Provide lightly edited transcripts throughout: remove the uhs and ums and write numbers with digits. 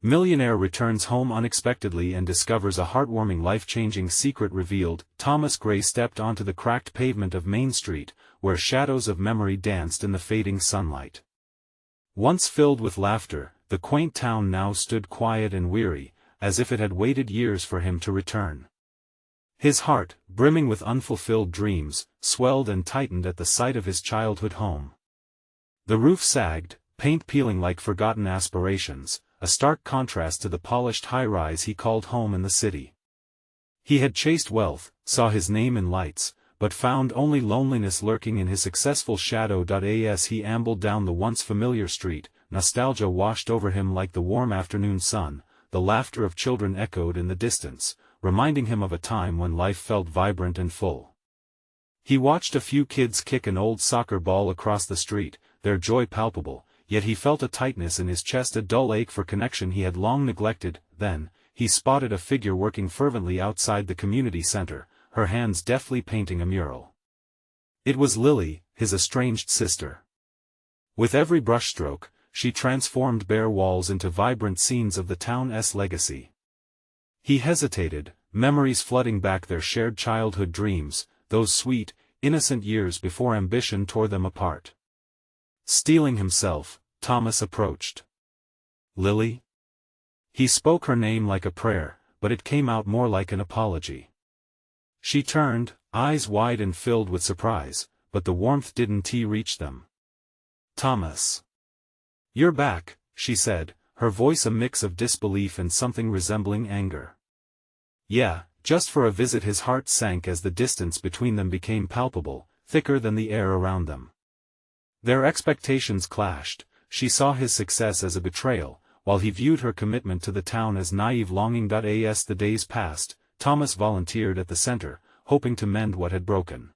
Millionaire returns home unexpectedly and discovers a heartwarming life-changing secret revealed. Thomas Gray stepped onto the cracked pavement of Main Street, where shadows of memory danced in the fading sunlight. Once filled with laughter, the quaint town now stood quiet and weary, as if it had waited years for him to return. His heart, brimming with unfulfilled dreams, swelled and tightened at the sight of his childhood home. The roof sagged, paint peeling like forgotten aspirations, a stark contrast to the polished high-rise he called home in the city. He had chased wealth, saw his name in lights, but found only loneliness lurking in his successful shadow. As he ambled down the once familiar street, nostalgia washed over him like the warm afternoon sun, the laughter of children echoed in the distance, reminding him of a time when life felt vibrant and full. He watched a few kids kick an old soccer ball across the street, their joy palpable, yet he felt a tightness in his chest, a dull ache for connection he had long neglected. Then, he spotted a figure working fervently outside the community center, her hands deftly painting a mural. It was Lily, his estranged sister. With every brushstroke, she transformed bare walls into vibrant scenes of the town's legacy. He hesitated, memories flooding back their shared childhood dreams, those sweet, innocent years before ambition tore them apart. Steeling himself, Thomas approached. "Lily?" He spoke her name like a prayer, but it came out more like an apology. She turned, eyes wide and filled with surprise, but the warmth didn't reach them. "Thomas. You're back," she said, her voice a mix of disbelief and something resembling anger. "Yeah, just for a visit." His heart sank as the distance between them became palpable, thicker than the air around them. Their expectations clashed. She saw his success as a betrayal, while he viewed her commitment to the town as naive longing. As the days passed, Thomas volunteered at the center, hoping to mend what had broken.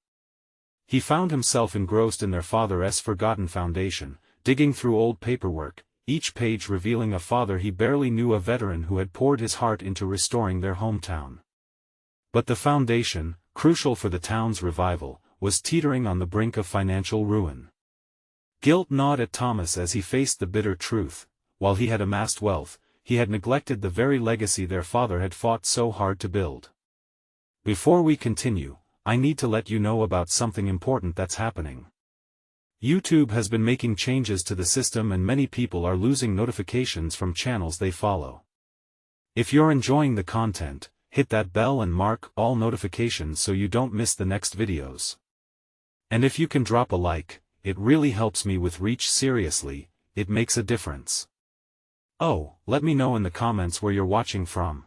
He found himself engrossed in their father's forgotten foundation, digging through old paperwork, each page revealing a father he barely knew, a veteran who had poured his heart into restoring their hometown. But the foundation, crucial for the town's revival, was teetering on the brink of financial ruin. Guilt gnawed at Thomas as he faced the bitter truth. While he had amassed wealth, he had neglected the very legacy their father had fought so hard to build. Before we continue, I need to let you know about something important that's happening. YouTube has been making changes to the system and many people are losing notifications from channels they follow. If you're enjoying the content, hit that bell and mark all notifications so you don't miss the next videos. And if you can drop a like, it really helps me with reach. Seriously, it makes a difference. Oh, let me know in the comments where you're watching from.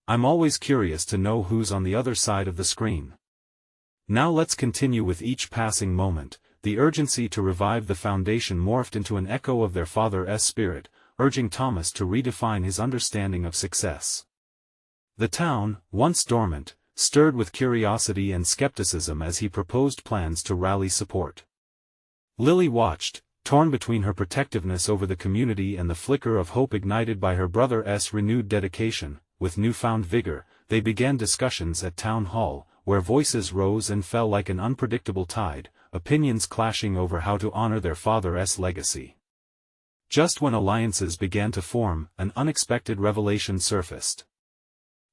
I'm always curious to know who's on the other side of the screen. Now let's continue with each passing moment. The urgency to revive the foundation morphed into an echo of their father's spirit, urging Thomas to redefine his understanding of success. The town, once dormant, stirred with curiosity and skepticism as he proposed plans to rally support. Lily watched, torn between her protectiveness over the community and the flicker of hope ignited by her brother's renewed dedication. With newfound vigor, they began discussions at town hall, where voices rose and fell like an unpredictable tide, opinions clashing over how to honor their father's legacy. Just when alliances began to form, an unexpected revelation surfaced.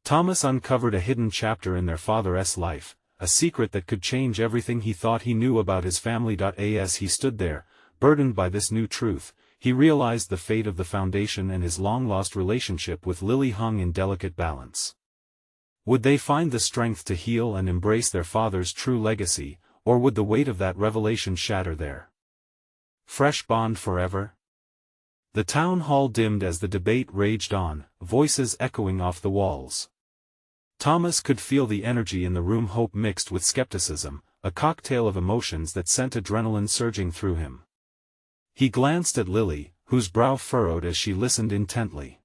Thomas uncovered a hidden chapter in their father's life, a secret that could change everything he thought he knew about his family. As he stood there, burdened by this new truth, he realized the fate of the foundation and his long-lost relationship with Lily hung in delicate balance. Would they find the strength to heal and embrace their father's true legacy, or would the weight of that revelation shatter their fresh bond forever? The town hall dimmed as the debate raged on, voices echoing off the walls. Thomas could feel the energy in the room, hope mixed with skepticism, a cocktail of emotions that sent adrenaline surging through him. He glanced at Lily, whose brow furrowed as she listened intently.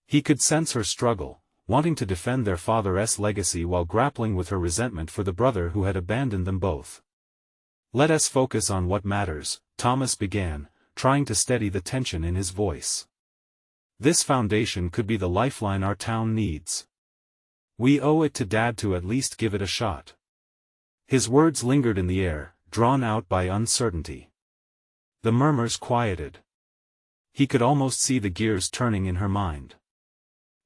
He could sense her struggle, wanting to defend their father's legacy while grappling with her resentment for the brother who had abandoned them both. "Let us focus on what matters," Thomas began, trying to steady the tension in his voice. "This foundation could be the lifeline our town needs. We owe it to Dad to at least give it a shot." His words lingered in the air, drawn out by uncertainty. The murmurs quieted. He could almost see the gears turning in her mind.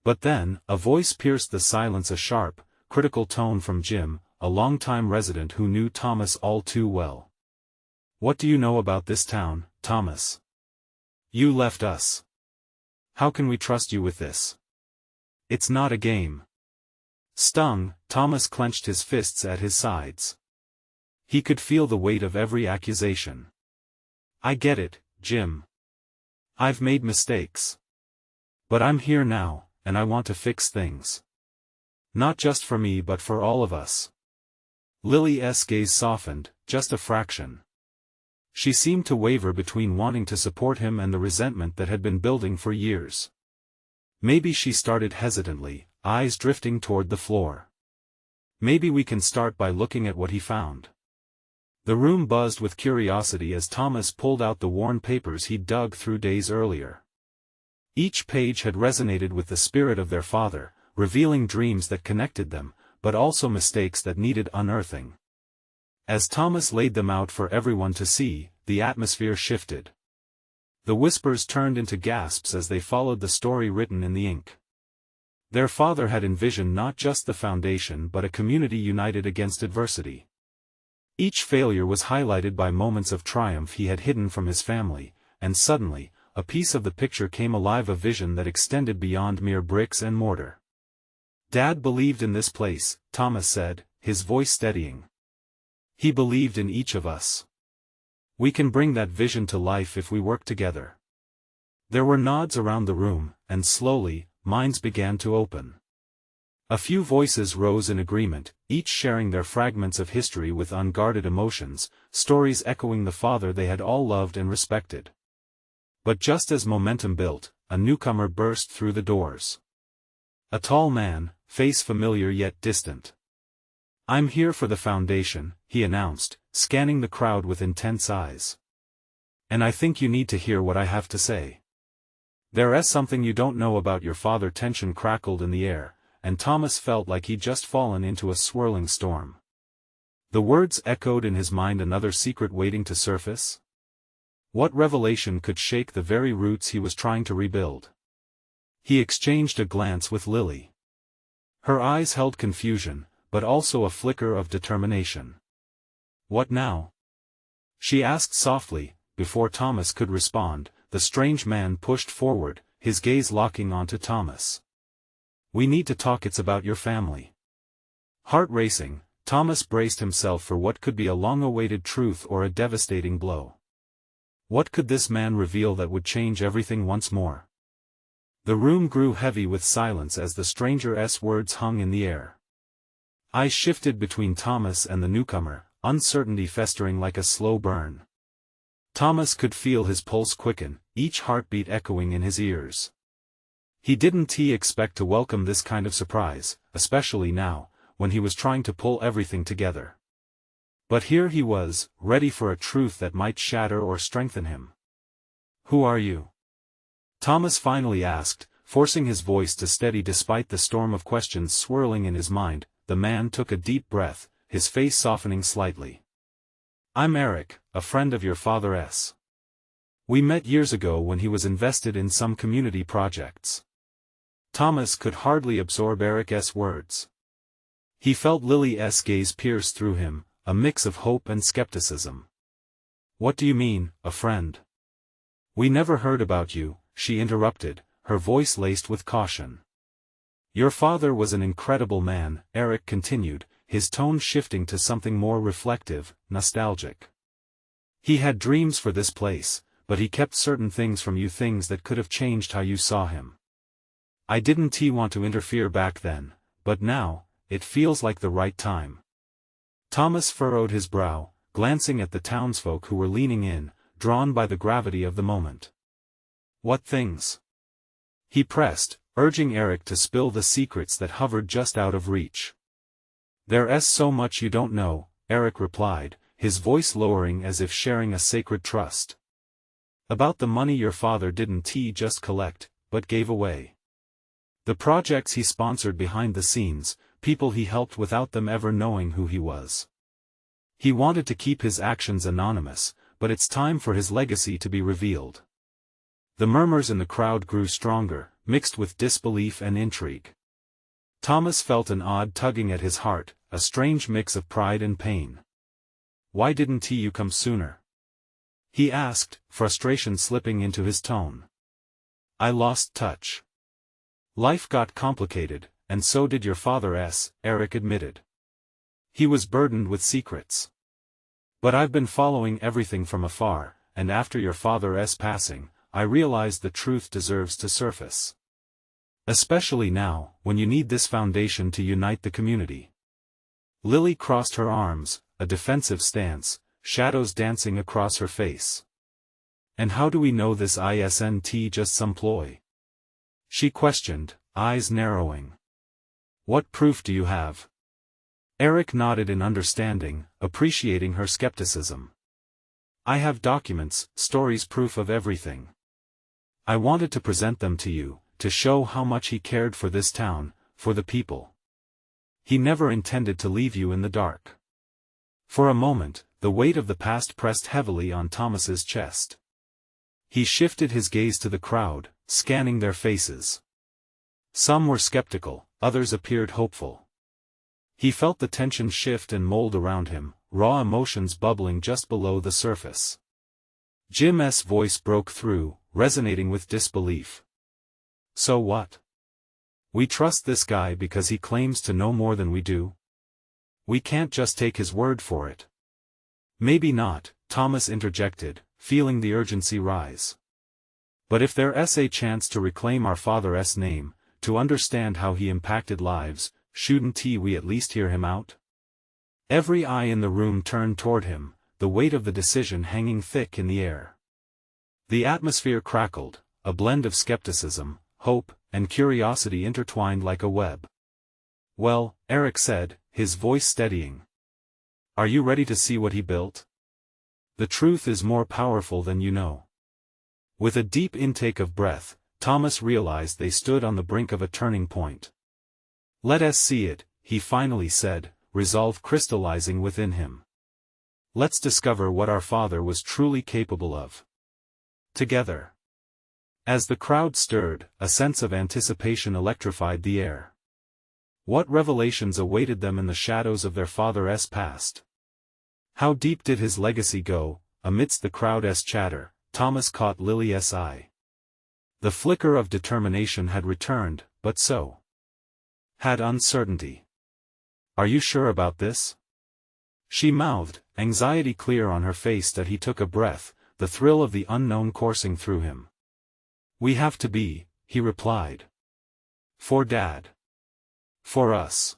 But then, a voice pierced the silence, a sharp, critical tone from Jim, a longtime resident who knew Thomas all too well. "What do you know about this town, Thomas? You left us. How can we trust you with this? It's not a game." Stung, Thomas clenched his fists at his sides. He could feel the weight of every accusation. "I get it, Jim. I've made mistakes. But I'm here now, and I want to fix things. Not just for me but for all of us." Lily's gaze softened, just a fraction. She seemed to waver between wanting to support him and the resentment that had been building for years. Maybe she started hesitantly, eyes drifting toward the floor. "Maybe we can start by looking at what he found." The room buzzed with curiosity as Thomas pulled out the worn papers he'd dug through days earlier. Each page had resonated with the spirit of their father, revealing dreams that connected them, but also mistakes that needed unearthing. As Thomas laid them out for everyone to see, the atmosphere shifted. The whispers turned into gasps as they followed the story written in the ink. Their father had envisioned not just the foundation but a community united against adversity. Each failure was highlighted by moments of triumph he had hidden from his family, and suddenly, a piece of the picture came alive, a vision that extended beyond mere bricks and mortar. "Dad believed in this place," Thomas said, his voice steadying. "He believed in each of us. We can bring that vision to life if we work together." There were nods around the room, and slowly, minds began to open. A few voices rose in agreement, each sharing their fragments of history with unguarded emotions, stories echoing the father they had all loved and respected. But just as momentum built, a newcomer burst through the doors. A tall man, face familiar yet distant. "I'm here for the foundation," he announced, scanning the crowd with intense eyes. "And I think you need to hear what I have to say. There's something you don't know about your father." Tension crackled in the air, and Thomas felt like he'd just fallen into a swirling storm. The words echoed in his mind, another secret waiting to surface? What revelation could shake the very roots he was trying to rebuild? He exchanged a glance with Lily. Her eyes held confusion, but also a flicker of determination. "What now?" she asked softly. Before Thomas could respond, the strange man pushed forward, his gaze locking onto Thomas. "We need to talk. It's about your family." Heart racing, Thomas braced himself for what could be a long-awaited truth or a devastating blow. What could this man reveal that would change everything once more? The room grew heavy with silence as the stranger's words hung in the air. Eyes shifted between Thomas and the newcomer, uncertainty festering like a slow burn. Thomas could feel his pulse quicken, each heartbeat echoing in his ears. He didn't expect to welcome this kind of surprise, especially now, when he was trying to pull everything together. But here he was, ready for a truth that might shatter or strengthen him. "Who are you?" Thomas finally asked, forcing his voice to steady despite the storm of questions swirling in his mind. The man took a deep breath, his face softening slightly. "I'm Eric, a friend of your father's. We met years ago when he was invested in some community projects." Thomas could hardly absorb Eric's words. He felt Lily's gaze pierce through him, a mix of hope and skepticism. "What do you mean, a friend?" "We never heard about you," she interrupted, her voice laced with caution. "Your father was an incredible man," Eric continued, his tone shifting to something more reflective, nostalgic. "He had dreams for this place, but he kept certain things from you, things that could have changed how you saw him. I didn't want to interfere back then, but now, it feels like the right time." Thomas furrowed his brow, glancing at the townsfolk who were leaning in, drawn by the gravity of the moment. "What things?" he pressed, urging Eric to spill the secrets that hovered just out of reach. "There's so much you don't know," Eric replied, his voice lowering as if sharing a sacred trust. "About the money your father didn't just collect, but gave away. The projects he sponsored behind the scenes, people he helped without them ever knowing who he was. He wanted to keep his actions anonymous, but it's time for his legacy to be revealed." The murmurs in the crowd grew stronger, mixed with disbelief and intrigue. Thomas felt an odd tugging at his heart, a strange mix of pride and pain. "Why didn't you come sooner?" he asked, frustration slipping into his tone. "I lost touch. Life got complicated, and so did your father's," Eric admitted. "He was burdened with secrets. But I've been following everything from afar, and after your father's passing, I realized the truth deserves to surface. Especially now, when you need this foundation to unite the community." Lily crossed her arms, a defensive stance, shadows dancing across her face. "And how do we know this isn't just some ploy?" she questioned, eyes narrowing. "What proof do you have?" Eric nodded in understanding, appreciating her skepticism. "I have documents, stories, proof of everything. I wanted to present them to you, to show how much he cared for this town, for the people. He never intended to leave you in the dark." For a moment, the weight of the past pressed heavily on Thomas's chest. He shifted his gaze to the crowd, scanning their faces. Some were skeptical, others appeared hopeful. He felt the tension shift and mold around him, raw emotions bubbling just below the surface. Jim's voice broke through, resonating with disbelief. "So what? We trust this guy because he claims to know more than we do? We can't just take his word for it." "Maybe not," Thomas interjected, feeling the urgency rise. "But if there's a chance to reclaim our father's name, to understand how he impacted lives, shouldn't we at least hear him out?" Every eye in the room turned toward him, the weight of the decision hanging thick in the air. The atmosphere crackled, a blend of skepticism, hope, and curiosity intertwined like a web. "Well," Eric said, his voice steadying. "Are you ready to see what he built? The truth is more powerful than you know." With a deep intake of breath, Thomas realized they stood on the brink of a turning point. "Let us see it," he finally said, resolve crystallizing within him. "Let's discover what our father was truly capable of. Together." As the crowd stirred, a sense of anticipation electrified the air. What revelations awaited them in the shadows of their father's past? How deep did his legacy go? Amidst the crowd's chatter, Thomas caught Lily's eye. The flicker of determination had returned, but so had uncertainty. "Are you sure about this?" she mouthed, anxiety clear on her face. That he took a breath, the thrill of the unknown coursing through him. "We have to be," he replied. "For Dad. For us."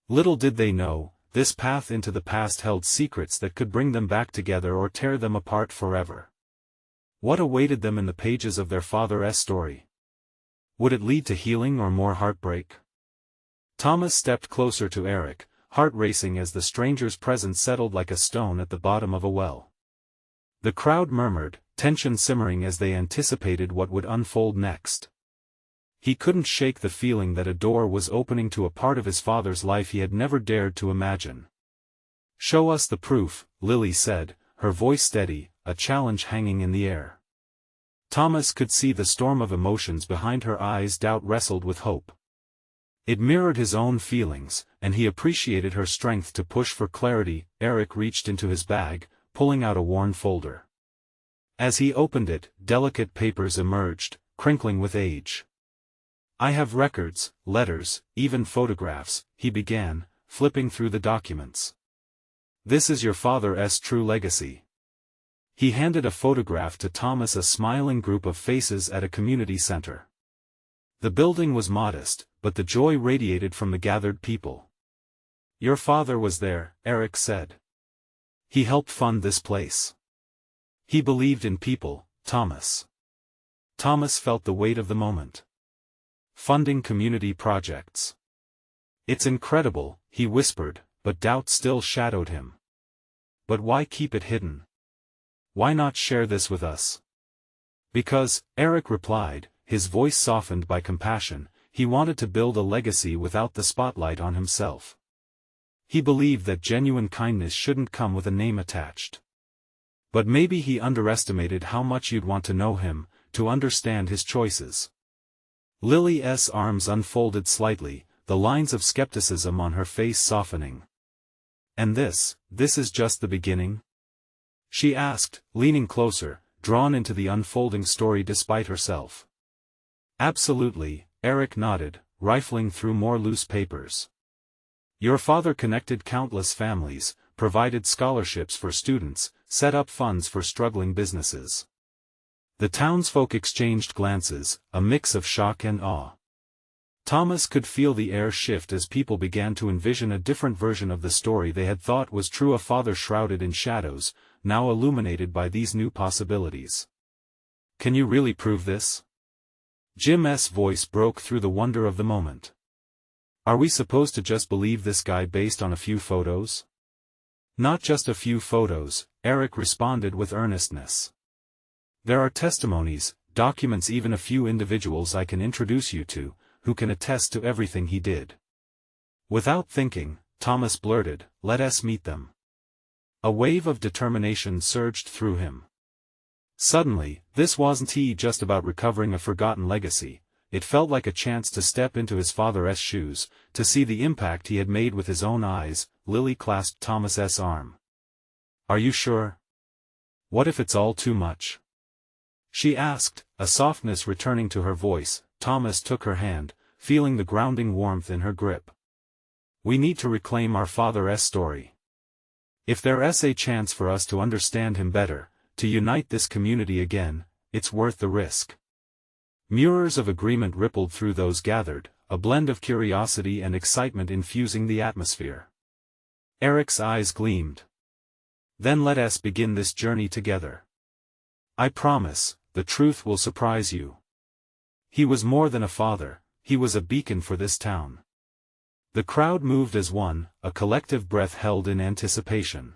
Little did they know, this path into the past held secrets that could bring them back together or tear them apart forever. What awaited them in the pages of their father's story? Would it lead to healing or more heartbreak? Thomas stepped closer to Eric, heart racing as the stranger's presence settled like a stone at the bottom of a well. The crowd murmured, tension simmering as they anticipated what would unfold next. He couldn't shake the feeling that a door was opening to a part of his father's life he had never dared to imagine. "Show us the proof," Lily said, her voice steady, a challenge hanging in the air. Thomas could see the storm of emotions behind her eyes. Doubt wrestled with hope. It mirrored his own feelings, and he appreciated her strength to push for clarity. Eric reached into his bag, pulling out a worn folder. As he opened it, delicate papers emerged, crinkling with age. "I have records, letters, even photographs," he began, flipping through the documents. "This is your father's true legacy." He handed a photograph to Thomas, a smiling group of faces at a community center. The building was modest, but the joy radiated from the gathered people. "Your father was there," Eric said. "He helped fund this place. He believed in people, Thomas." Thomas felt the weight of the moment. Funding community projects. "It's incredible," he whispered, but doubt still shadowed him. "But why keep it hidden? Why not share this with us?" "Because," Eric replied, his voice softened by compassion, he wanted to build a legacy without the spotlight on himself. He believed that genuine kindness shouldn't come with a name attached. But maybe he underestimated how much you'd want to know him, to understand his choices. Lily's arms unfolded slightly, the lines of skepticism on her face softening. "And this is just the beginning?" she asked, leaning closer, drawn into the unfolding story despite herself. "Absolutely," Eric nodded, rifling through more loose papers. "Your father connected countless families, provided scholarships for students, set up funds for struggling businesses." The townsfolk exchanged glances, a mix of shock and awe. Thomas could feel the air shift as people began to envision a different version of the story they had thought was true, a father shrouded in shadows, now illuminated by these new possibilities. "Can you really prove this?" Jim's voice broke through the wonder of the moment. "Are we supposed to just believe this guy based on a few photos?" "Not just a few photos," Eric responded with earnestness. "There are testimonies, documents, even a few individuals I can introduce you to, who can attest to everything he did." Without thinking, Thomas blurted, "Let us meet them." A wave of determination surged through him. Suddenly, this wasn't just about recovering a forgotten legacy, it felt like a chance to step into his father's shoes, to see the impact he had made with his own eyes. Lily clasped Thomas's arm. "Are you sure? What if it's all too much?" she asked, a softness returning to her voice. Thomas took her hand, feeling the grounding warmth in her grip. "We need to reclaim our father's story. If there's a chance for us to understand him better, to unite this community again, it's worth the risk." Murmurs of agreement rippled through those gathered, a blend of curiosity and excitement infusing the atmosphere. Eric's eyes gleamed. "Then let us begin this journey together. I promise, the truth will surprise you. He was more than a father, he was a beacon for this town." The crowd moved as one, a collective breath held in anticipation.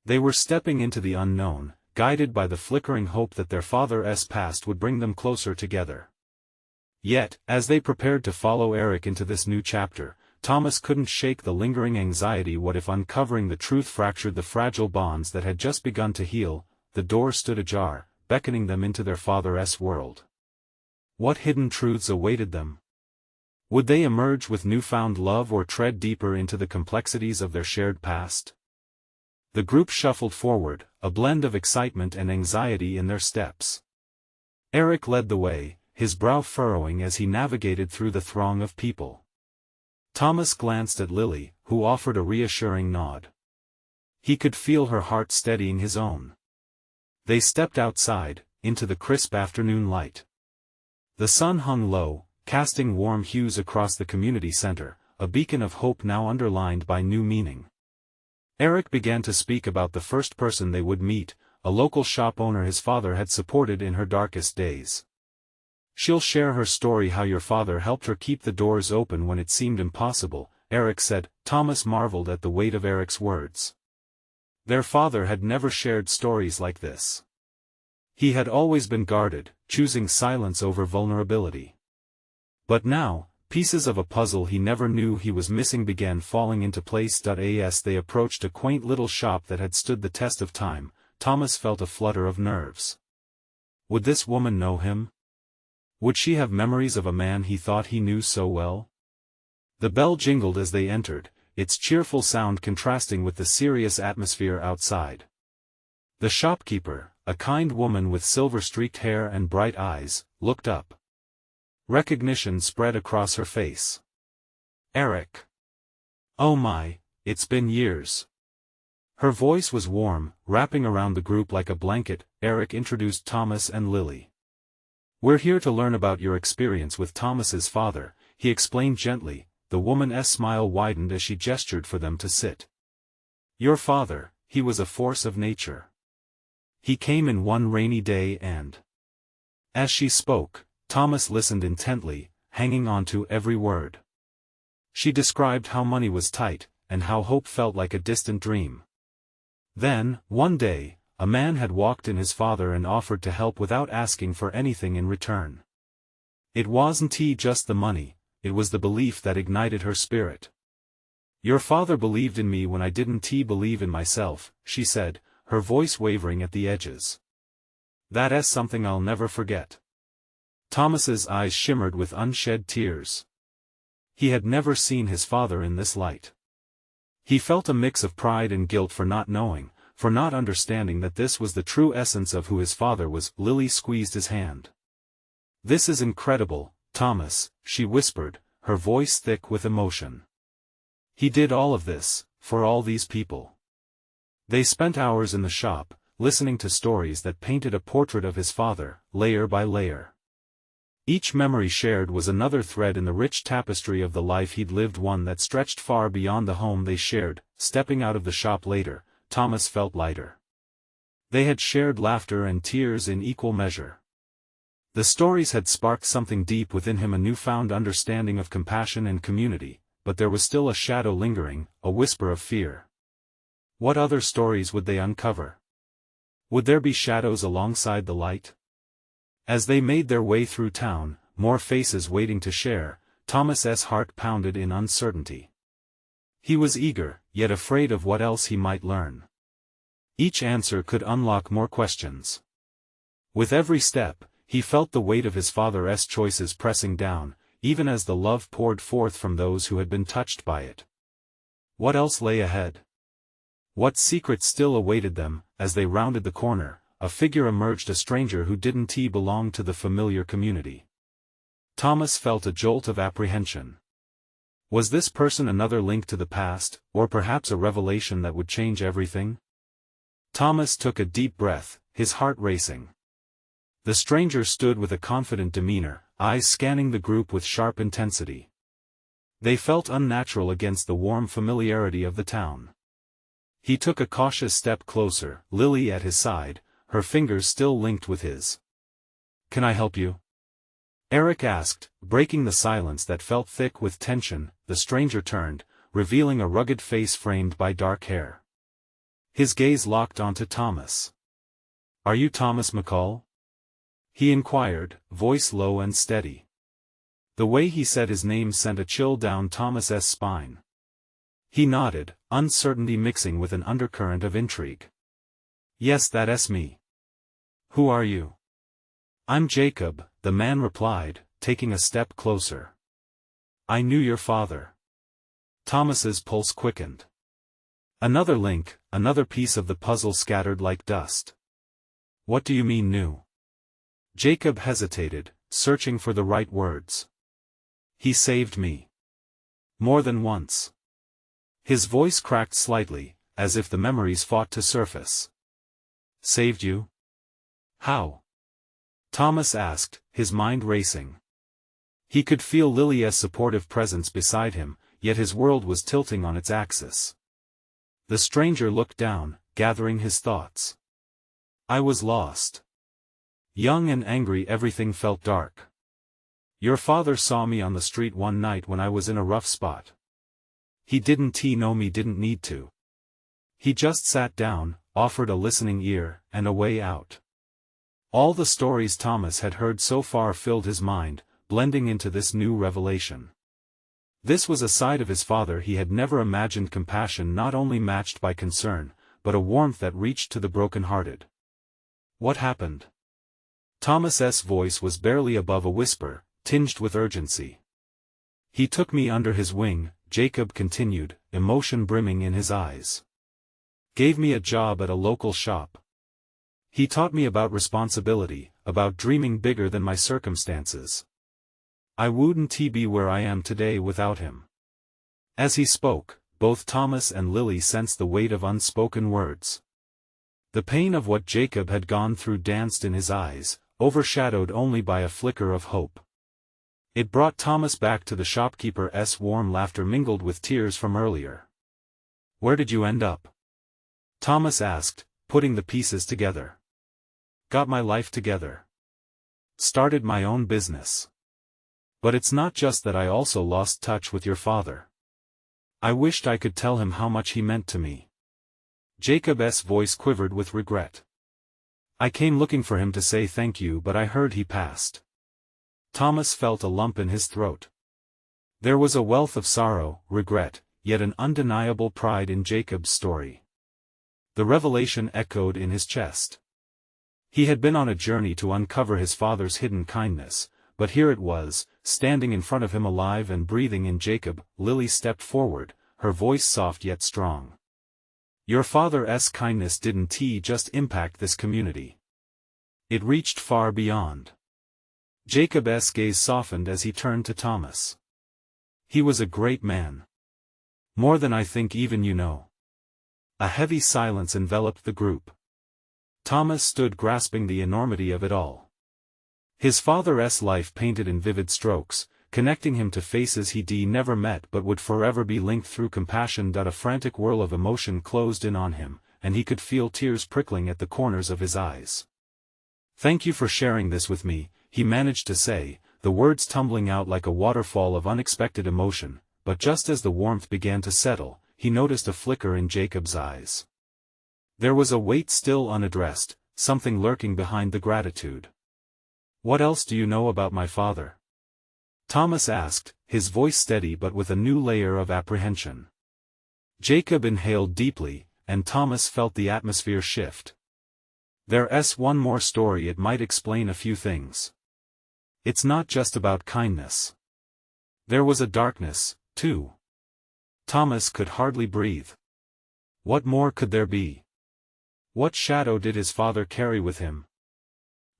They were stepping into the unknown, guided by the flickering hope that their father's past would bring them closer together. Yet, as they prepared to follow Eric into this new chapter, Thomas couldn't shake the lingering anxiety. What if uncovering the truth fractured the fragile bonds that had just begun to heal? The door stood ajar, beckoning them into their father's world. What hidden truths awaited them? Would they emerge with newfound love or tread deeper into the complexities of their shared past? The group shuffled forward, a blend of excitement and anxiety in their steps. Eric led the way, his brow furrowing as he navigated through the throng of people. Thomas glanced at Lily, who offered a reassuring nod. He could feel her heart steadying his own. They stepped outside, into the crisp afternoon light. The sun hung low, casting warm hues across the community center, a beacon of hope now underlined by new meaning. Eric began to speak about the first person they would meet, a local shop owner his father had supported in her darkest days. "She'll share her story, how your father helped her keep the doors open when it seemed impossible," Eric said. Thomas marveled at the weight of Eric's words. Their father had never shared stories like this. He had always been guarded, choosing silence over vulnerability. But now, pieces of a puzzle he never knew he was missing began falling into place. As they approached a quaint little shop that had stood the test of time, Thomas felt a flutter of nerves. Would this woman know him? Would she have memories of a man he thought he knew so well? The bell jingled as they entered, its cheerful sound contrasting with the serious atmosphere outside. The shopkeeper, a kind woman with silver-streaked hair and bright eyes, looked up. Recognition spread across her face. "Eric. Oh my, it's been years." Her voice was warm, wrapping around the group like a blanket. Eric introduced Thomas and Lily. "We're here to learn about your experience with Thomas's father," he explained gently. The woman's smile widened as she gestured for them to sit. "Your father, he was a force of nature. He came in one rainy day and—" As she spoke, Thomas listened intently, hanging on to every word. She described how money was tight, and how hope felt like a distant dream. Then, one day, a man had walked in his father and offered to help without asking for anything in return. It wasn't just the money, it was the belief that ignited her spirit. "Your father believed in me when I didn't believe in myself," she said, her voice wavering at the edges. That's something I'll never forget. Thomas's eyes shimmered with unshed tears. He had never seen his father in this light. He felt a mix of pride and guilt for not knowing, for not understanding that this was the true essence of who his father was. Lily squeezed his hand. "This is incredible, Thomas," she whispered, her voice thick with emotion. "He did all of this, for all these people." They spent hours in the shop, listening to stories that painted a portrait of his father, layer by layer. Each memory shared was another thread in the rich tapestry of the life he'd lived, one that stretched far beyond the home they shared. Stepping out of the shop later, Thomas felt lighter. They had shared laughter and tears in equal measure. The stories had sparked something deep within him, a newfound understanding of compassion and community, but there was still a shadow lingering, a whisper of fear. What other stories would they uncover? Would there be shadows alongside the light? As they made their way through town, more faces waiting to share, Thomas's heart pounded in uncertainty. He was eager, yet afraid of what else he might learn. Each answer could unlock more questions. With every step, he felt the weight of his father's choices pressing down, even as the love poured forth from those who had been touched by it. What else lay ahead? What secrets still awaited them? As they rounded the corner, a figure emerged, a stranger who didn't belong to the familiar community. Thomas felt a jolt of apprehension. Was this person another link to the past, or perhaps a revelation that would change everything? Thomas took a deep breath, his heart racing. The stranger stood with a confident demeanor, eyes scanning the group with sharp intensity. They felt unnatural against the warm familiarity of the town. He took a cautious step closer, Lily at his side, her fingers still linked with his. "Can I help you?" Eric asked, breaking the silence that felt thick with tension. The stranger turned, revealing a rugged face framed by dark hair. His gaze locked onto Thomas. "Are you Thomas McCall?" he inquired, voice low and steady. The way he said his name sent a chill down Thomas's spine. He nodded, uncertainty mixing with an undercurrent of intrigue. "Yes, that's me." "Who are you?" "I'm Jacob," the man replied, taking a step closer. "I knew your father." Thomas's pulse quickened. Another link, another piece of the puzzle scattered like dust. "What do you mean knew?" Jacob hesitated, searching for the right words. "He saved me. More than once." His voice cracked slightly, as if the memories fought to surface. "Saved you? How?" Thomas asked, his mind racing. He could feel Lily's supportive presence beside him, yet his world was tilting on its axis. The stranger looked down, gathering his thoughts. "I was lost. Young and angry, everything felt dark. Your father saw me on the street one night when I was in a rough spot. He didn't know me, didn't need to. He just sat down, offered a listening ear, and a way out." All the stories Thomas had heard so far filled his mind, blending into this new revelation. This was a side of his father he had never imagined, compassion not only matched by concern, but a warmth that reached to the broken-hearted. "What happened?" Thomas's voice was barely above a whisper, tinged with urgency. "He took me under his wing," Jacob continued, emotion brimming in his eyes. "Gave me a job at a local shop. He taught me about responsibility, about dreaming bigger than my circumstances. I wouldn't be where I am today without him." As he spoke, both Thomas and Lily sensed the weight of unspoken words. The pain of what Jacob had gone through danced in his eyes, overshadowed only by a flicker of hope. It brought Thomas back to the shopkeeper's warm laughter mingled with tears from earlier. "Where did you end up?" Thomas asked, putting the pieces together. "Got my life together. Started my own business. But it's not just that, I also lost touch with your father. I wished I could tell him how much he meant to me." Jacob's voice quivered with regret. "I came looking for him to say thank you, but I heard he passed." Thomas felt a lump in his throat. There was a wealth of sorrow, regret, yet an undeniable pride in Jacob's story. The revelation echoed in his chest. He had been on a journey to uncover his father's hidden kindness, but here it was, standing in front of him alive and breathing in Jacob. Lily stepped forward, her voice soft yet strong. Your father's kindness didn't just impact this community. It reached far beyond. Jacob's gaze softened as he turned to Thomas. He was a great man. More than I think even you know. A heavy silence enveloped the group. Thomas stood grasping the enormity of it all. His father's life painted in vivid strokes, connecting him to faces he'd never met but would forever be linked through compassion. A frantic whirl of emotion closed in on him, and he could feel tears prickling at the corners of his eyes. Thank you for sharing this with me, he managed to say, the words tumbling out like a waterfall of unexpected emotion, but just as the warmth began to settle, he noticed a flicker in Jacob's eyes. There was a weight still unaddressed, something lurking behind the gratitude. What else do you know about my father? Thomas asked, his voice steady but with a new layer of apprehension. Jacob inhaled deeply, and Thomas felt the atmosphere shift. There's one more story. It might explain a few things. It's not just about kindness. There was a darkness, too. Thomas could hardly breathe. What more could there be? What shadow did his father carry with him?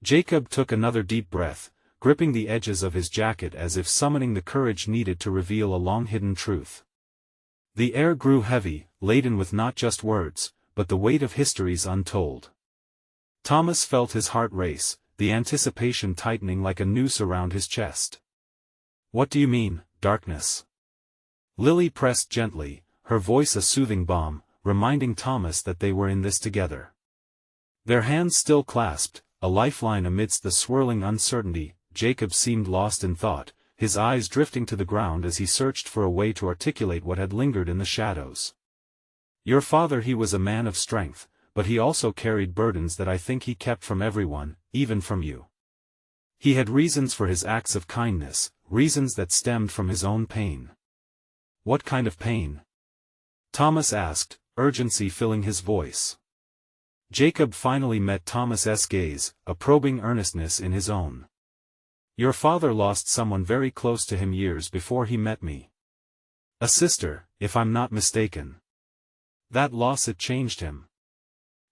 Jacob took another deep breath, gripping the edges of his jacket as if summoning the courage needed to reveal a long-hidden truth. The air grew heavy, laden with not just words, but the weight of histories untold. Thomas felt his heart race, the anticipation tightening like a noose around his chest. What do you mean, darkness? Lily pressed gently, her voice a soothing balm, reminding Thomas that they were in this together. Their hands still clasped, a lifeline amidst the swirling uncertainty. Jacob seemed lost in thought, his eyes drifting to the ground as he searched for a way to articulate what had lingered in the shadows. Your father, he was a man of strength, but he also carried burdens that I think he kept from everyone, even from you. He had reasons for his acts of kindness, reasons that stemmed from his own pain. What kind of pain? Thomas asked, urgency filling his voice. Jacob finally met Thomas's gaze, a probing earnestness in his own. Your father lost someone very close to him years before he met me. A sister, if I'm not mistaken. That loss, it changed him.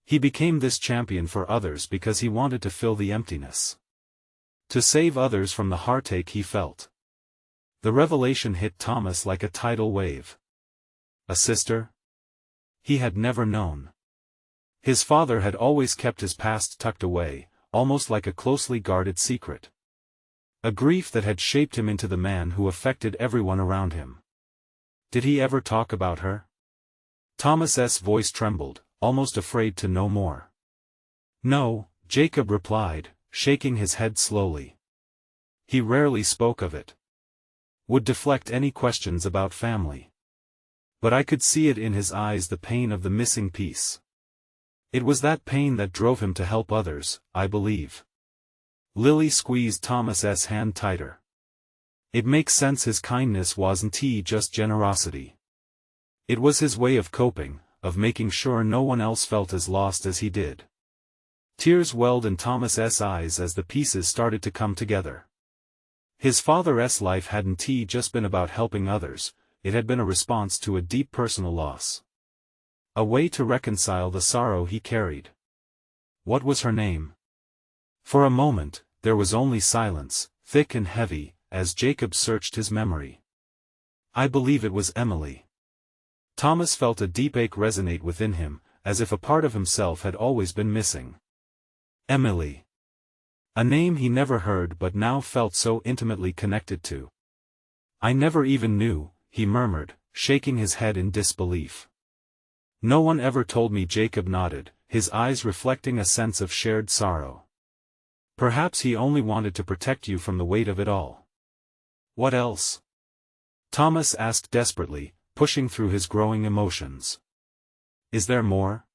He became this champion for others because he wanted to fill the emptiness. To save others from the heartache he felt. The revelation hit Thomas like a tidal wave. A sister? He had never known. His father had always kept his past tucked away, almost like a closely guarded secret. A grief that had shaped him into the man who affected everyone around him. Did he ever talk about her? Thomas's voice trembled, almost afraid to know more. No, Jacob replied, shaking his head slowly. He rarely spoke of it. Would deflect any questions about family. But I could see it in his eyes, the pain of the missing piece. It was that pain that drove him to help others, I believe. Lily squeezed Thomas's hand tighter. It makes sense, his kindness wasn't just generosity. It was his way of coping, of making sure no one else felt as lost as he did. Tears welled in Thomas's eyes as the pieces started to come together. His father's life hadn't just been about helping others, it had been a response to a deep personal loss. A way to reconcile the sorrow he carried. What was her name? For a moment, there was only silence, thick and heavy, as Jacob searched his memory. I believe it was Emily. Thomas felt a deep ache resonate within him, as if a part of himself had always been missing. Emily. A name he never heard but now felt so intimately connected to. I never even knew, he murmured, shaking his head in disbelief. No one ever told me. Jacob nodded, his eyes reflecting a sense of shared sorrow. Perhaps he only wanted to protect you from the weight of it all. What else? Thomas asked desperately, pushing through his growing emotions. Is there more?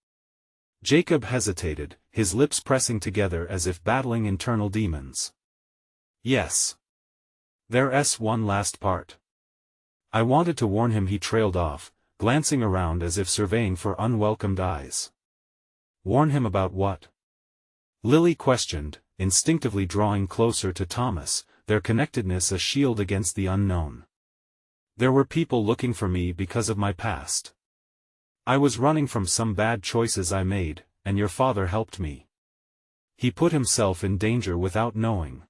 Jacob hesitated, his lips pressing together as if battling internal demons. Yes. There's one last part. I wanted to warn him. He trailed off, glancing around as if surveying for unwelcomed eyes. Warn him about what? Lily questioned, instinctively drawing closer to Thomas, their connectedness a shield against the unknown. There were people looking for me because of my past. I was running from some bad choices I made, and your father helped me. He put himself in danger without knowing.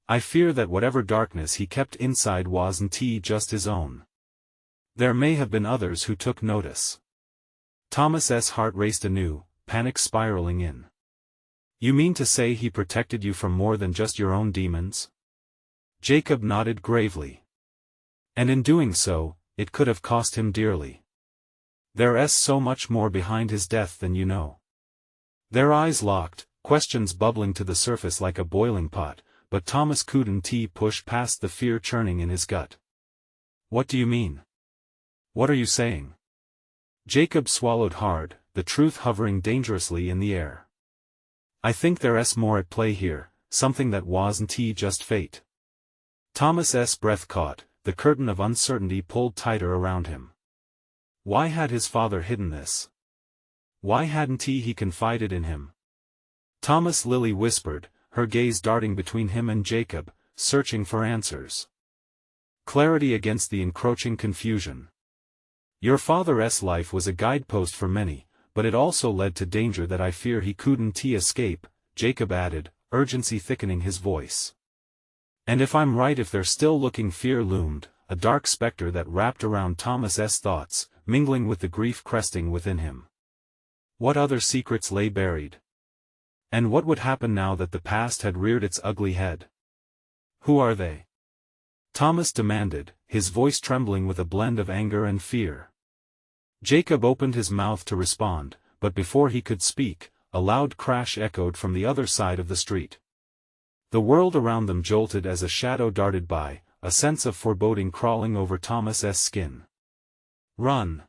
I fear that whatever darkness he kept inside wasn't just his own. There may have been others who took notice. Thomas's heart raced anew, panic spiraling in. You mean to say he protected you from more than just your own demons? Jacob nodded gravely. And in doing so, it could have cost him dearly. There's so much more behind his death than you know. Their eyes locked, questions bubbling to the surface like a boiling pot, but Thomas couldn't push past the fear churning in his gut. What do you mean? What are you saying? Jacob swallowed hard, the truth hovering dangerously in the air. I think there's more at play here, something that wasn't just fate. Thomas's breath caught, the curtain of uncertainty pulled tighter around him. Why had his father hidden this? Why hadn't he confided in him? Thomas, Lily whispered, her gaze darting between him and Jacob, searching for answers. Clarity against the encroaching confusion. Your father's life was a guidepost for many, but it also led to danger that I fear he couldn't escape, Jacob added, urgency thickening his voice. And if I'm right, if they're still looking, fear loomed, a dark specter that wrapped around Thomas's thoughts, mingling with the grief cresting within him. What other secrets lay buried? And what would happen now that the past had reared its ugly head? Who are they? Thomas demanded, his voice trembling with a blend of anger and fear. Jacob opened his mouth to respond, but before he could speak, a loud crash echoed from the other side of the street. The world around them jolted as a shadow darted by, a sense of foreboding crawling over Thomas's skin. Run!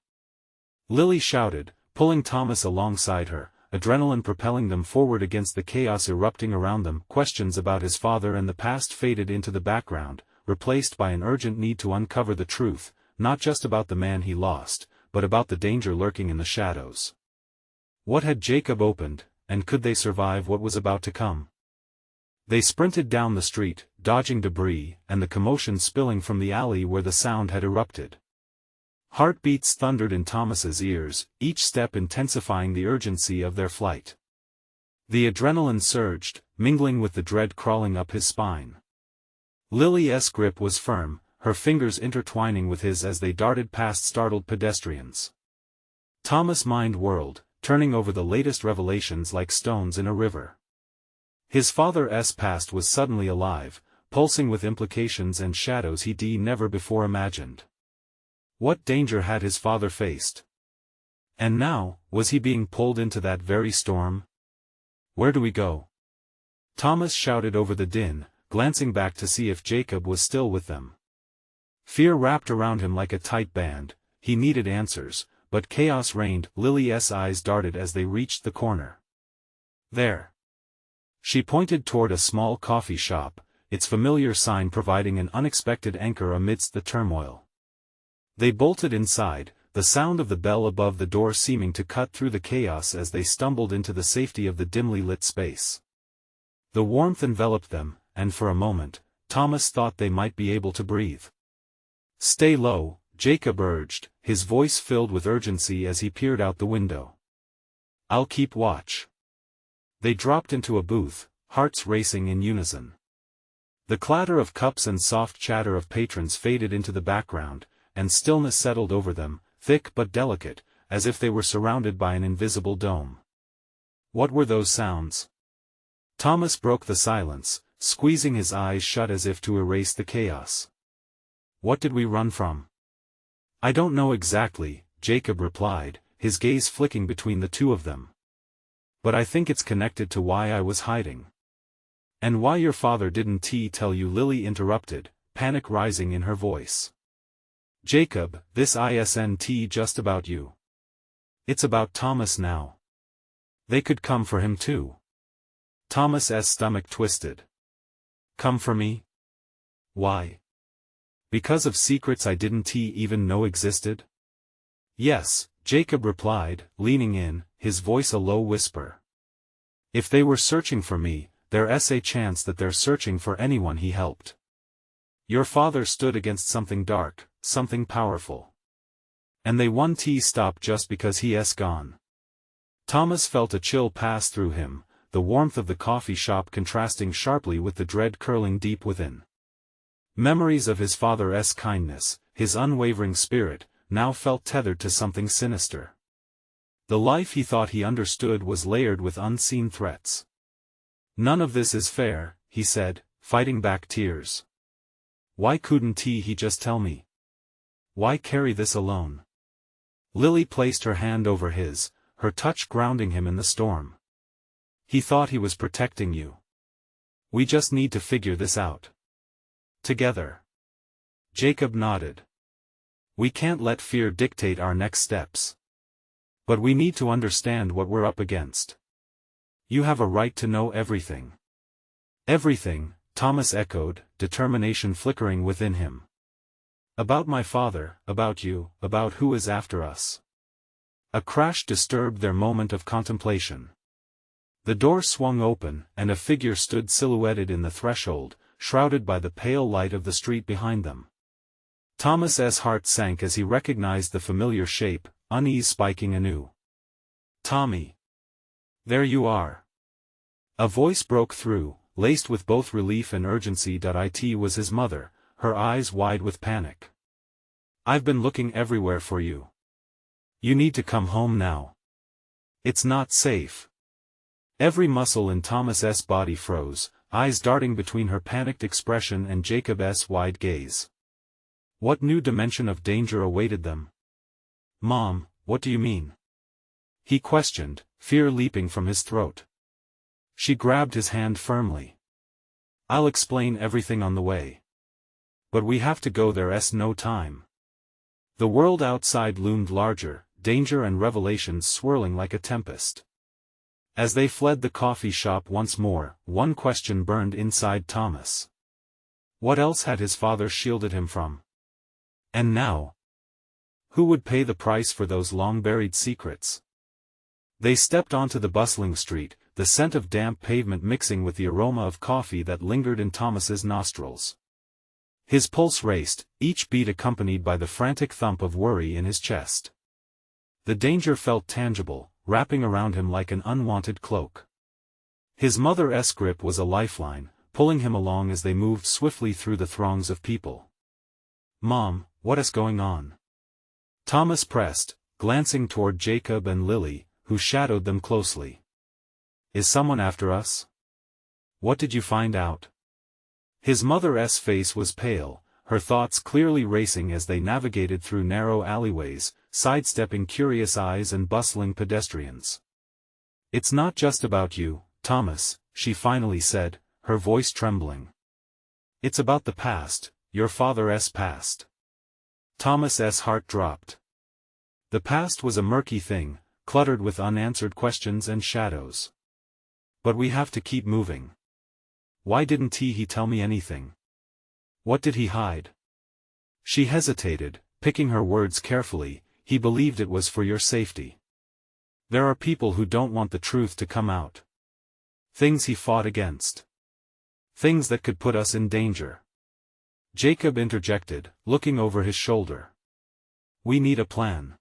Lily shouted, pulling Thomas alongside her, adrenaline propelling them forward against the chaos erupting around them. Questions about his father and the past faded into the background, replaced by an urgent need to uncover the truth, not just about the man he lost, but about the danger lurking in the shadows. What had Jacob opened, and could they survive what was about to come? They sprinted down the street, dodging debris and the commotion spilling from the alley where the sound had erupted. Heartbeats thundered in Thomas's ears, each step intensifying the urgency of their flight. The adrenaline surged, mingling with the dread crawling up his spine. Lily's grip was firm, her fingers intertwining with his as they darted past startled pedestrians. Thomas' mind whirled, turning over the latest revelations like stones in a river. His father's past was suddenly alive, pulsing with implications and shadows he'd never before imagined. What danger had his father faced? And now, was he being pulled into that very storm? Where do we go? Thomas shouted over the din, glancing back to see if Jacob was still with them. Fear wrapped around him like a tight band, he needed answers, but chaos reigned. Lily's eyes darted as they reached the corner. There. She pointed toward a small coffee shop, its familiar sign providing an unexpected anchor amidst the turmoil. They bolted inside, the sound of the bell above the door seeming to cut through the chaos as they stumbled into the safety of the dimly lit space. The warmth enveloped them, and for a moment, Thomas thought they might be able to breathe. Stay low, Jacob urged, his voice filled with urgency as he peered out the window. I'll keep watch. They dropped into a booth, hearts racing in unison. The clatter of cups and soft chatter of patrons faded into the background, and stillness settled over them, thick but delicate, as if they were surrounded by an invisible dome. What were those sounds? Thomas broke the silence, squeezing his eyes shut as if to erase the chaos. What did we run from? I don't know exactly, Jacob replied, his gaze flicking between the two of them. But I think it's connected to why I was hiding. And why your father didn't tell you, Lily interrupted, panic rising in her voice. Jacob, this isn't just about you. It's about Thomas now. They could come for him too. Thomas's stomach twisted. Come for me? Why? Because of secrets I didn't even know existed? Yes, Jacob replied, leaning in, his voice a low whisper. If they were searching for me, there's a chance that they're searching for anyone he helped. Your father stood against something dark, something powerful. And they won't stop just because he's gone. Thomas felt a chill pass through him, the warmth of the coffee shop contrasting sharply with the dread curling deep within. Memories of his father's kindness, his unwavering spirit, now felt tethered to something sinister. The life he thought he understood was layered with unseen threats. None of this is fair, he said, fighting back tears. Why couldn't he just tell me? Why carry this alone? Lily placed her hand over his, her touch grounding him in the storm. He thought he was protecting you. We just need to figure this out. Together. Jacob nodded. We can't let fear dictate our next steps. But we need to understand what we're up against. You have a right to know everything. Everything, Thomas echoed, determination flickering within him. About my father, about you, about who is after us. A crash disturbed their moment of contemplation. The door swung open, and a figure stood silhouetted in the threshold, shrouded by the pale light of the street behind them. Thomas's heart sank as he recognized the familiar shape, unease spiking anew. Tommy. There you are. A voice broke through, laced with both relief and urgency. It was his mother, her eyes wide with panic. I've been looking everywhere for you. You need to come home now. It's not safe. Every muscle in Thomas's body froze, eyes darting between her panicked expression and Jacob's wide gaze. What new dimension of danger awaited them? Mom, what do you mean? He questioned, fear leaping from his throat. She grabbed his hand firmly. I'll explain everything on the way. But we have to go, there's no time. The world outside loomed larger, danger and revelations swirling like a tempest. As they fled the coffee shop once more, one question burned inside Thomas. What else had his father shielded him from? And now? Who would pay the price for those long-buried secrets? They stepped onto the bustling street, the scent of damp pavement mixing with the aroma of coffee that lingered in Thomas's nostrils. His pulse raced, each beat accompanied by the frantic thump of worry in his chest. The danger felt tangible, wrapping around him like an unwanted cloak. His mother's grip was a lifeline, pulling him along as they moved swiftly through the throngs of people. Mom, what is going on? Thomas pressed, glancing toward Jacob and Lily, who shadowed them closely. Is someone after us? What did you find out? His mother's face was pale, her thoughts clearly racing as they navigated through narrow alleyways, sidestepping curious eyes and bustling pedestrians. It's not just about you, Thomas, she finally said, her voice trembling. It's about the past, your father's past. Thomas's heart dropped. The past was a murky thing, cluttered with unanswered questions and shadows. But we have to keep moving. Why didn't he tell me anything? What did he hide? She hesitated, picking her words carefully. He believed it was for your safety. There are people who don't want the truth to come out. Things he fought against. Things that could put us in danger. Jacob interjected, looking over his shoulder. We need a plan.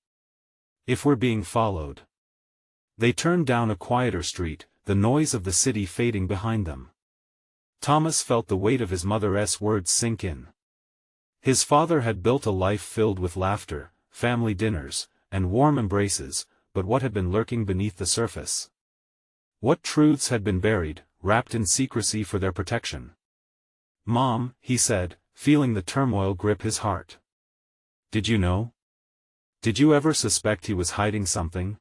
If we're being followed. They turned down a quieter street, the noise of the city fading behind them. Thomas felt the weight of his mother's words sink in. His father had built a life filled with laughter, family dinners, and warm embraces, but what had been lurking beneath the surface? What truths had been buried, wrapped in secrecy for their protection? Mom, he said, feeling the turmoil grip his heart. Did you know? Did you ever suspect he was hiding something?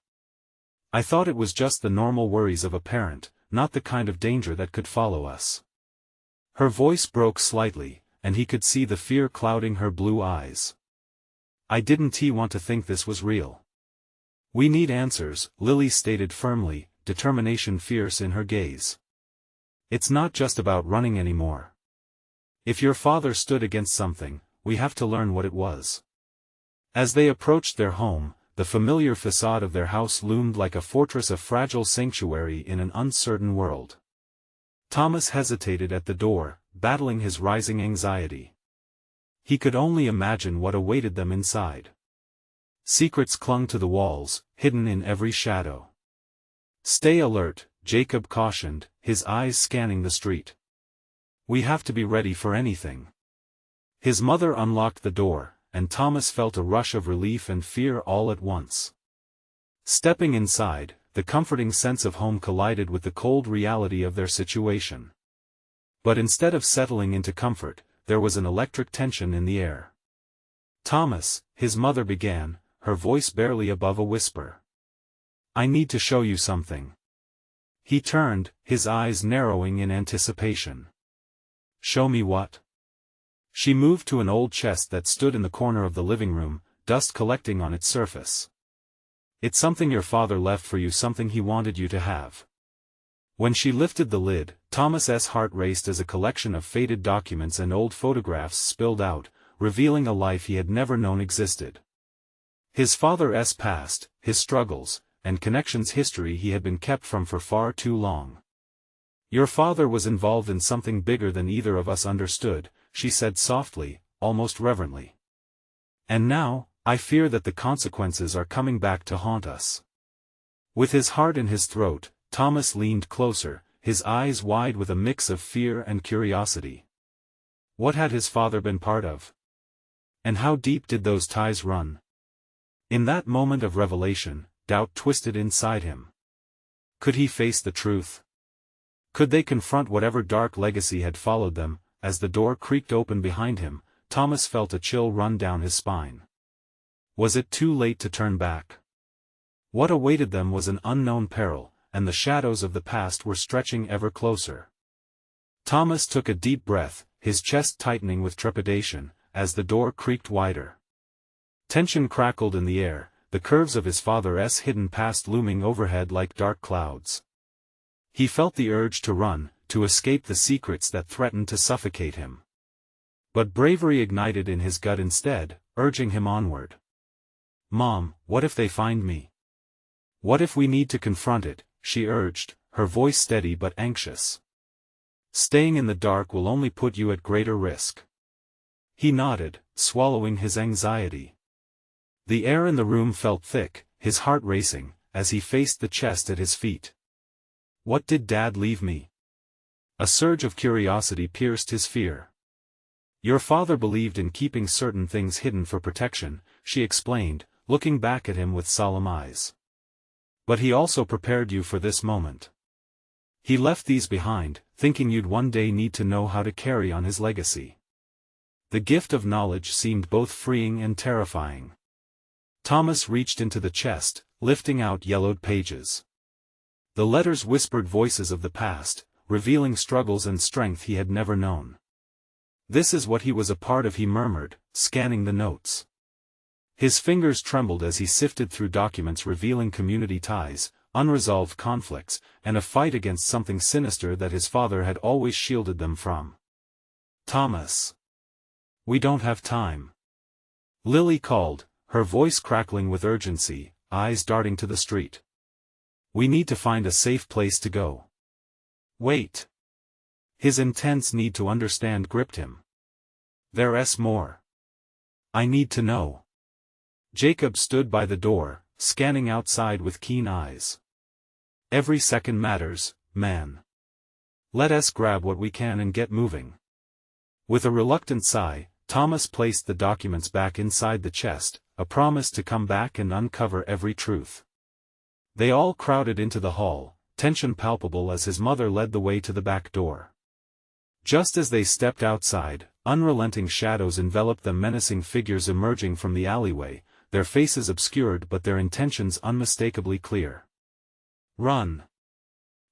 I thought it was just the normal worries of a parent, not the kind of danger that could follow us. Her voice broke slightly, and he could see the fear clouding her blue eyes. I didn't want to think this was real. We need answers, Lily stated firmly, determination fierce in her gaze. It's not just about running anymore. If your father stood against something, we have to learn what it was. As they approached their home, the familiar facade of their house loomed like a fortress, a fragile sanctuary in an uncertain world. Thomas hesitated at the door, battling his rising anxiety. He could only imagine what awaited them inside. Secrets clung to the walls, hidden in every shadow. "Stay alert," Jacob cautioned, his eyes scanning the street. "We have to be ready for anything." His mother unlocked the door, and Thomas felt a rush of relief and fear all at once. Stepping inside, the comforting sense of home collided with the cold reality of their situation. But instead of settling into comfort, there was an electric tension in the air. "Thomas," his mother began, her voice barely above a whisper. "I need to show you something." He turned, his eyes narrowing in anticipation. "Show me what?" She moved to an old chest that stood in the corner of the living room, dust collecting on its surface. "It's something your father left for you, something he wanted you to have." When she lifted the lid, Thomas's heart raced as a collection of faded documents and old photographs spilled out, revealing a life he had never known existed. His father's past, his struggles, and connections, history he had been kept from for far too long. "Your father was involved in something bigger than either of us understood," she said softly, almost reverently. "And now, I fear that the consequences are coming back to haunt us." With his heart in his throat, Thomas leaned closer, his eyes wide with a mix of fear and curiosity. What had his father been part of? And how deep did those ties run? In that moment of revelation, doubt twisted inside him. Could he face the truth? Could they confront whatever dark legacy had followed them? As the door creaked open behind him, Thomas felt a chill run down his spine. Was it too late to turn back? What awaited them was an unknown peril, and the shadows of the past were stretching ever closer. Thomas took a deep breath, his chest tightening with trepidation, as the door creaked wider. Tension crackled in the air, the curves of his father's hidden past looming overhead like dark clouds. He felt the urge to run, to escape the secrets that threatened to suffocate him. But bravery ignited in his gut instead, urging him onward. "Mom, what if they find me? What if we need to confront it?" she urged, her voice steady but anxious. "Staying in the dark will only put you at greater risk." He nodded, swallowing his anxiety. The air in the room felt thick, his heart racing, as he faced the chest at his feet. "What did Dad leave me?" A surge of curiosity pierced his fear. "Your father believed in keeping certain things hidden for protection," she explained, looking back at him with solemn eyes. "But he also prepared you for this moment. He left these behind, thinking you'd one day need to know how to carry on his legacy." The gift of knowledge seemed both freeing and terrifying. Thomas reached into the chest, lifting out yellowed pages. The letters whispered voices of the past, revealing struggles and strength he had never known. "This is what he was a part of," he murmured, scanning the notes. His fingers trembled as he sifted through documents revealing community ties, unresolved conflicts, and a fight against something sinister that his father had always shielded them from. "Thomas! We don't have time." Lily called, her voice crackling with urgency, eyes darting to the street. "We need to find a safe place to go." "Wait." His intense need to understand gripped him. "There's more. I need to know." Jacob stood by the door, scanning outside with keen eyes. "Every second matters, man. Let us grab what we can and get moving." With a reluctant sigh, Thomas placed the documents back inside the chest, a promise to come back and uncover every truth. They all crowded into the hall, tension palpable as his mother led the way to the back door. Just as they stepped outside, unrelenting shadows enveloped them, menacing figures emerging from the alleyway, their faces obscured but their intentions unmistakably clear. "Run!"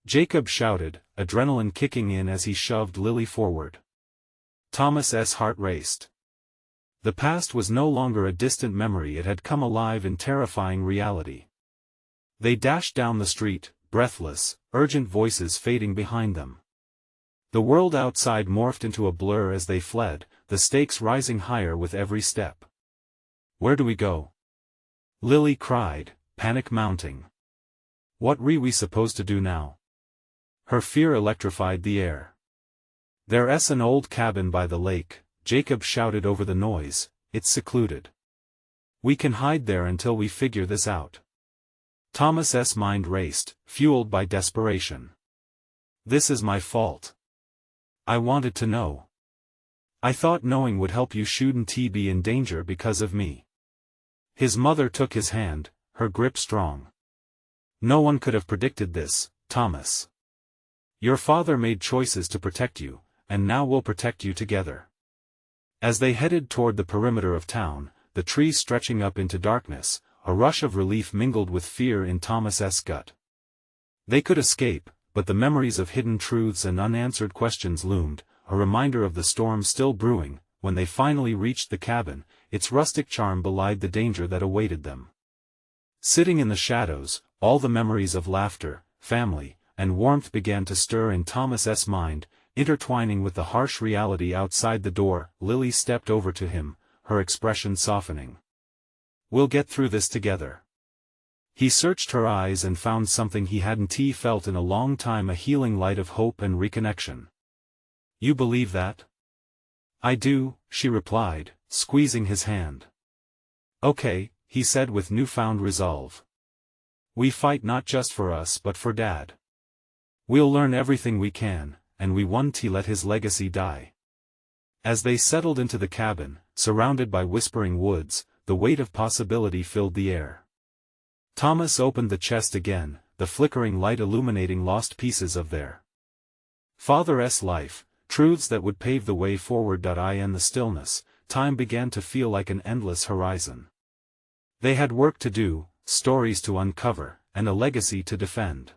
Jacob shouted, adrenaline kicking in as he shoved Lily forward. Thomas's heart raced. The past was no longer a distant memory, it had come alive in terrifying reality. They dashed down the street, breathless, urgent voices fading behind them. The world outside morphed into a blur as they fled, the stakes rising higher with every step. "Where do we go?" Lily cried, panic mounting. What were we supposed to do now? Her fear electrified the air. There's an old cabin by the lake, Jacob shouted over the noise, it's secluded. We can hide there until we figure this out. Thomas's mind raced, fueled by desperation. This is my fault. I wanted to know. I thought knowing would help you shouldn't be in danger because of me. His mother took his hand, her grip strong. No one could have predicted this, Thomas. Your father made choices to protect you, and now we'll protect you together. As they headed toward the perimeter of town, the trees stretching up into darkness, a rush of relief mingled with fear in Thomas's gut. They could escape, but the memories of hidden truths and unanswered questions loomed, a reminder of the storm still brewing. When they finally reached the cabin, its rustic charm belied the danger that awaited them. Sitting in the shadows, all the memories of laughter, family, and warmth began to stir in Thomas's mind, intertwining with the harsh reality outside the door. Lily stepped over to him, her expression softening. We'll get through this together. He searched her eyes and found something he hadn't felt in a long time, a healing light of hope and reconnection. You believe that? I do, she replied, squeezing his hand. Okay, he said with newfound resolve. We fight not just for us but for Dad. We'll learn everything we can, and we won't let his legacy die. As they settled into the cabin, surrounded by whispering woods, the weight of possibility filled the air. Thomas opened the chest again, the flickering light illuminating lost pieces of their father's life, truths that would pave the way forward. In the stillness, time began to feel like an endless horizon. They had work to do, stories to uncover, and a legacy to defend.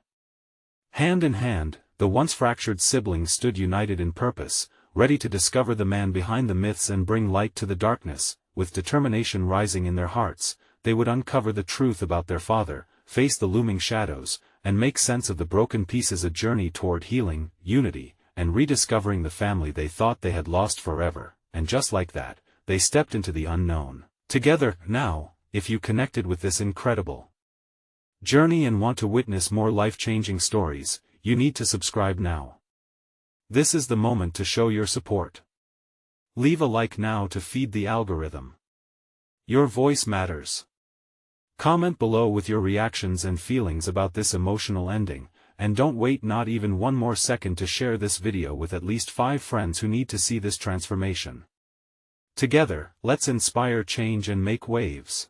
Hand in hand, the once fractured siblings stood united in purpose, ready to discover the man behind the myths and bring light to the darkness. With determination rising in their hearts, they would uncover the truth about their father, face the looming shadows, and make sense of the broken pieces. A journey toward healing, unity, and rediscovering the family they thought they had lost forever. And just like that, they stepped into the unknown. Together. Now, if you connected with this incredible journey and want to witness more life-changing stories, you need to subscribe now. This is the moment to show your support. Leave a like now to feed the algorithm. Your voice matters. Comment below with your reactions and feelings about this emotional ending, and don't wait not even one more second to share this video with at least 5 friends who need to see this transformation. Together, let's inspire change and make waves.